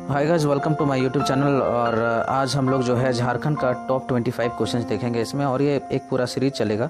Hi guys, welcome to my YouTube channel. और आज हम लोग जो है झारखंड का टॉप 25 क्वेश्चंस देखेंगे इसमें, और ये एक पूरा सीरीज चलेगा।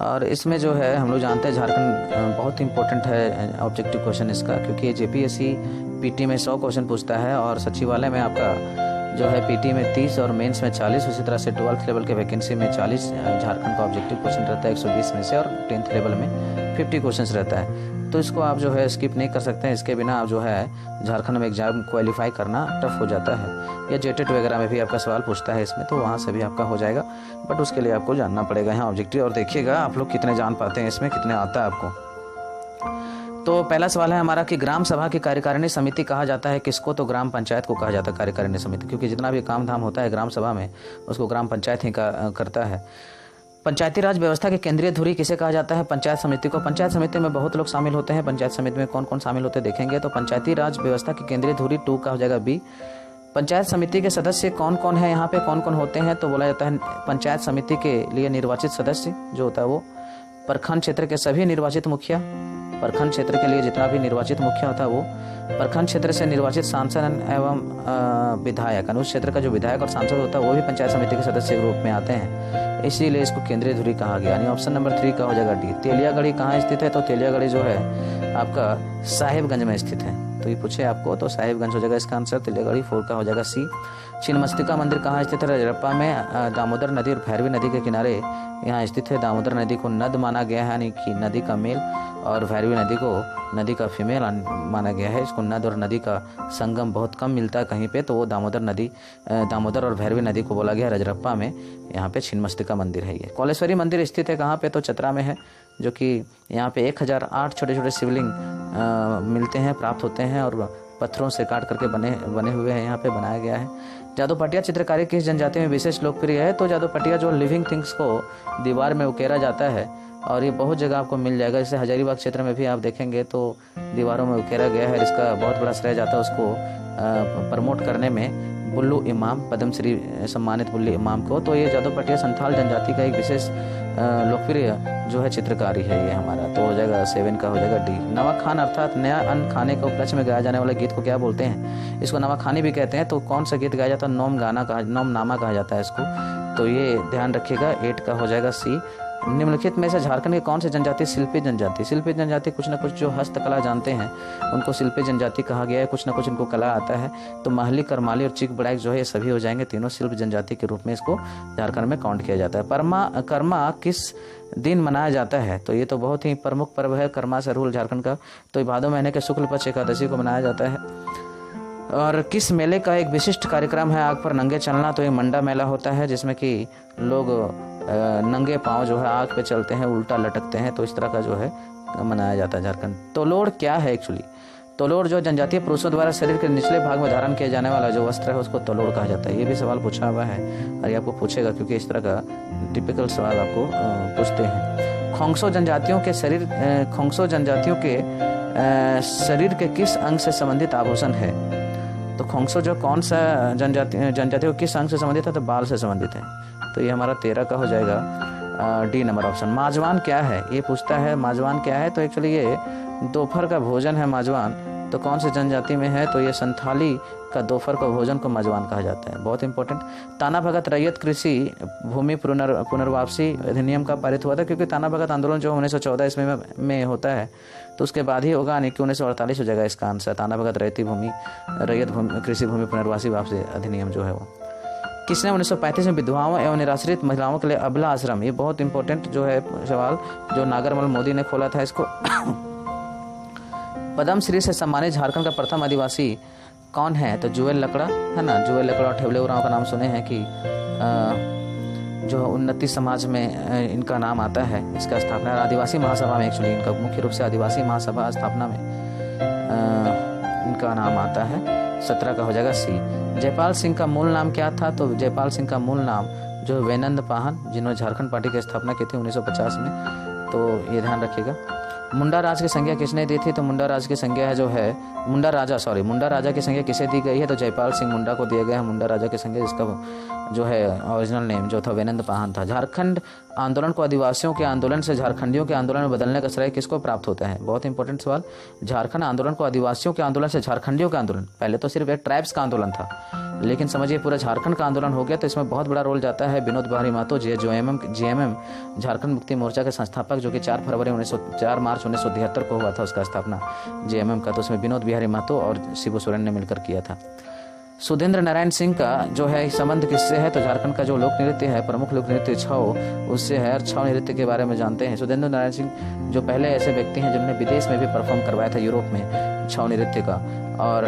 और इसमें जो है हम लोग जानते हैं झारखंड बहुत इंपॉर्टेंट है ऑब्जेक्टिव क्वेश्चन इसका, क्योंकि जेपीएससी पीटी में 100 क्वेश्चन पूछता है और सचिवालय में आपका जो है पीटी में 30 और मेंस में 40, उसी तरह से 12th लेवल के वैकेंसी में 40 झारखंड का ऑब्जेक्टिव क्वेश्चन रहता है 120 में से, और 10th लेवल में 50 क्वेश्चन रहता है। तो इसको आप जो है स्किप नहीं कर सकते हैं। इसके बिना आप जो है झारखंड में एग्जाम क्वालिफाई करना टफ हो जाता है। या जेटेट वगैरह में भी आपका सवाल पूछता है इसमें, तो वहाँ से भी आपका हो जाएगा, बट उसके लिए आपको जानना पड़ेगा यहाँ ऑब्जेक्टिव। और देखिएगा आप लोग कितने जान पाते हैं इसमें, कितने आता है आपको। तो पहला सवाल है हमारा कि ग्राम सभा की कार्यकारिणी समिति कहा जाता है किसको? तो ग्राम पंचायत को कहा जाता है कार्यकारिणी समिति, क्योंकि जितना भी काम धाम होता है ग्राम सभा में उसको ग्राम पंचायत ही करता है। पंचायती राज व्यवस्था की केंद्रीय धुरी किसे कहा जाता है? पंचायत समिति को। पंचायत समिति में बहुत लोग शामिल होते हैं। पंचायत समिति में कौन कौन शामिल होते हैं देखेंगे। तो पंचायती राज व्यवस्था की केंद्रीय धुरी 2 का हो जाएगा बी। पंचायत समिति के सदस्य कौन कौन है, यहाँ पे कौन कौन होते हैं? तो बोला जाता है पंचायत समिति के लिए निर्वाचित सदस्य जो होता है वो प्रखंड क्षेत्र के सभी निर्वाचित मुखिया, प्रखंड क्षेत्र के लिए जितना भी निर्वाचित मुखिया होता है वो, प्रखंड क्षेत्र से निर्वाचित सांसद एवं विधायक, उस क्षेत्र का जो विधायक और सांसद होता है वो भी पंचायत समिति के सदस्य के रूप में आते हैं, इसीलिए इसको केंद्रीय धुरी कहा गया। यानी ऑप्शन नंबर 3 का हो जाएगा डी। तेलियागढ़ी कहाँ स्थित है? तो तेलियागढ़ी जो है आपका साहिबगंज में स्थित है। तो ये पूछे आपको तो साहिबगंज हो जाएगा इसका आंसर। तेलियागढ़ी 4 का हो जाएगा सी। छिन्नमस्तिका मंदिर कहाँ स्थित है? रजरप्पा में दामोदर नदी और भैरवी नदी के किनारे यहाँ स्थित है। दामोदर नदी को नद माना गया है, यानी कि नदी का मेल, और भैरवी नदी को नदी का फीमेल माना गया है। इसको नद और नदी का संगम बहुत कम मिलता है कहीं पे, तो वो दामोदर और भैरवी नदी को बोला गया रजरप्पा में। यहाँ पे छिन्नमस्तिका मंदिर है। ये कौलेश्वरी मंदिर स्थित है कहाँ पे? तो चतरा में है, जो कि यहाँ पे 1008 छोटे छोटे शिवलिंग मिलते हैं, प्राप्त होते हैं, और पत्थरों से काट करके बने हुए हैं, यहाँ पे बनाया गया है। जादूपटिया चित्रकारी किस जनजाति में विशेष लोकप्रिय है? तो जादूपटिया जो लिविंग थिंग्स को दीवार में उकेरा जाता है, और ये बहुत जगह आपको मिल जाएगा। जैसे हजारीबाग क्षेत्र में भी आप देखेंगे तो दीवारों में उकेरा गया है। इसका बहुत बड़ा श्रेय जाता है उसको प्रमोट करने में बुल्लू इमाम, पद्मश्री सम्मानित बुल्लू इमाम को। तो ये जादूपटिया संथाल जनजाति का एक विशेष लोकप्रिय जो है चित्रकारी है ये हमारा। तो हो जाएगा 7 का हो जाएगा डी। नवाखान अर्थात नया अन्न खाने के उपलक्ष्य में गाया जाने वाले गीत को क्या बोलते हैं? इसको नवाखानी भी कहते हैं। तो कौन सा गीत गाया जाता है? नोमनामा कहा जाता है इसको। तो ये ध्यान रखिएगा, 8 का हो जाएगा सी। निम्नलिखित में से झारखंड की कौन सी जनजाति शिल्पी जनजाति? शिल्पी जनजाति कुछ न कुछ जो हस्तकला जानते हैं उनको शिल्पी जनजाति कहा गया है। कुछ न कुछ इनको कला आता है। तो महली, करमाली और चिक बड़ाइक जो है ये सभी हो जाएंगे, तीनों शिल्प जनजाति के रूप में इसको झारखंड में काउंट किया जाता है। कर्मा किस दिन मनाया जाता है? तो ये तो बहुत ही प्रमुख पर्व है कर्मा सरूल झारखंड का। तो भादो महीने के शुक्ल पक्ष एकादशी को मनाया जाता है। और किस मेले का एक विशिष्ट कार्यक्रम है आग पर नंगे चलना? तो ये मंडा मेला होता है, जिसमें कि लोग नंगे पांव जो है आग पे चलते हैं, उल्टा लटकते हैं। तो इस तरह का जो है मनाया जाता है झारखंड। तोलोड़ क्या है एक्चुअली? तोलोड़ जो जनजातीय पुरुषों द्वारा शरीर के निचले भाग में धारण किया जाने वाला जो वस्त्र है उसको तोलोड़ कहा जाता है। ये भी सवाल पूछा हुआ है और ये आपको पूछेगा, क्योंकि इस तरह का टिपिकल सवाल आपको पूछते हैं। खोंगसो जनजातियों के शरीर के किस अंग से संबंधित आभूषण है? तो खोंगसो जो कौन सा जनजातियों किस अंग से संबंधित है? तो बाल से संबंधित है। तो ये हमारा 13 का हो जाएगा डी नंबर ऑप्शन। माजवान क्या है? ये पूछता है माजवान क्या है? तो एक्चुअली ये दोपहर का भोजन है माजवान। तो कौन सी जनजाति में है? तो ये संथाली का दोपहर का भोजन को माजवान कहा जाता है। बहुत इंपॉर्टेंट। ताना भगत रैयत कृषि भूमि पुनर्वापसी अधिनियम का पारित हुआ था, क्योंकि ताना भगत आंदोलन जो 1914 ईस्वी में होता है तो उसके बाद ही होगा, यानी कि 1948 हो जाएगा इसका आंसर। ताना भगत रैयत कृषि भूमि पुनर्वासी वापसी अधिनियम जो है वो। किसने 1935 में विधवाओं एवं निराश्रित महिलाओं के लिए अबला आश्रम, ये बहुत इंपॉर्टेंट जो है सवाल, जो नागरमल मोदी ने खोला था इसको। पद्मश्री से सम्मानित झारखंड का प्रथम आदिवासी कौन है? तो जुएल लकड़ा है ना। जुएल लकड़ा और ठेवले उरांव का नाम सुने हैं कि जो उन्नति समाज में इनका नाम आता है। इसका स्थापना आदिवासी महासभा में, एक्चुअली इनका मुख्य रूप से आदिवासी महासभा स्थापना में इनका नाम आता है। 17 का हो जाएगा सी। जयपाल सिंह का मूल नाम क्या था? तो जयपाल सिंह का मूल नाम जो वैनंद पाहन, जिन्होंने झारखंड पार्टी की स्थापना की थी 1950 में। तो ये ध्यान रखिएगा। मुंडा राज की संज्ञा किसने दी थी? तो मुंडा राज की संज्ञा जो है मुंडा राजा की संज्ञा किसे दी गई है? तो जयपाल सिंह मुंडा को दिया गया है मुंडा राजा की संज्ञा, जिसका जो है ओरिजिनल नेम जो था वेनेंद्र पाहन था। झारखंड आंदोलन को आदिवासियों के आंदोलन से झारखंडियों के आंदोलन में बदलने का श्रेय किसको प्राप्त होता है? बहुत इंपॉर्टेंट सवाल। झारखंड आंदोलन को आदिवासियों के आंदोलन से झारखंडियों का आंदोलन, पहले तो सिर्फ एक ट्राइब्स का आंदोलन था, लेकिन समझिए पूरा झारखंड का आंदोलन हो गया, तो इसमें बहुत बड़ा रोल जाता है विनोद बिहारी महतो जो जीएमएम झारखंड मुक्ति मोर्चा के संस्थापक, जो कि 4 मार्च 1973 को हुआ था उसका स्थापना जीएमएम का। तो उसमें विनोद बिहारी महतो और शिबू सोरेन ने मिलकर किया था। सुधेंद्र नारायण सिंह का जो है संबंध किससे है? तो झारखंड का जो लोक नृत्य है, प्रमुख लोक नृत्य छऊ, उससे है। और छऊ नृत्य के बारे में जानते हैं। सुधेंद्र नारायण सिंह जो पहले ऐसे व्यक्ति हैं जिन्होंने विदेश में भी परफॉर्म करवाया था, यूरोप में, छऊ नृत्य का। और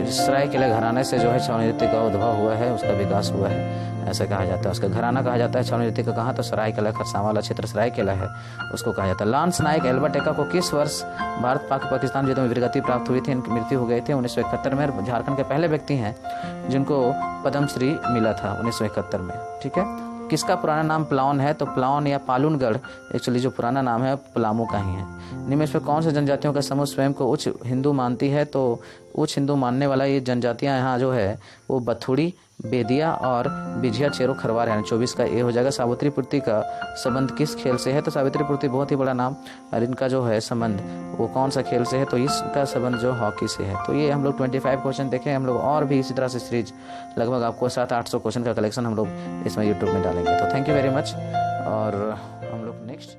सरायकेला घराने से जो है छऊ नृत्य का उद्भव हुआ है, उसका विकास हुआ है, ऐसा कहा जाता है। उसका घराना कहा जाता है छऊ नृत्य का। कहाँ? तो सरायकेला, खरसावां वाला क्षेत्र सरायकेला है, उसको कहा जाता है। लांस नायक एल्बर्ट एक्का को किस वर्ष भारत पाकिस्तान युद्ध में वीरगति प्राप्त हुई थी? इनकी मृत्यु हो गई थी 1971 में। झारखंड के पहले व्यक्ति हैं जिनको पद्मश्री मिला था 1971 में। ठीक है। किसका पुराना नाम प्लावन है? तो प्लावन या पालूनगढ़ एक्चुअली जो पुराना नाम है पलामू का ही है। निम्न में कौन से जनजातियों का समूह स्वयं को उच्च हिंदू मानती है? तो उच्च हिंदू मानने वाला ये जनजातियां यहाँ जो है वो बथुड़ी, बेदिया और बिझिया, चेरो, खरवार है। 24 का ए हो जाएगा। सावित्री पूर्ति का संबंध किस खेल से है? तो सावित्री पूर्ति बहुत ही बड़ा नाम, और इनका जो है संबंध वो कौन सा खेल से है? तो इसका संबंध जो हॉकी से है। तो ये हम लोग 25 क्वेश्चन देखें हम लोग, और भी इसी तरह से सीरीज लगभग आपको 700-800 क्वेश्चन का कलेक्शन हम लोग इसमें यूट्यूब में डालेंगे। तो थैंक यू वेरी मच, और हम लोग नेक्स्ट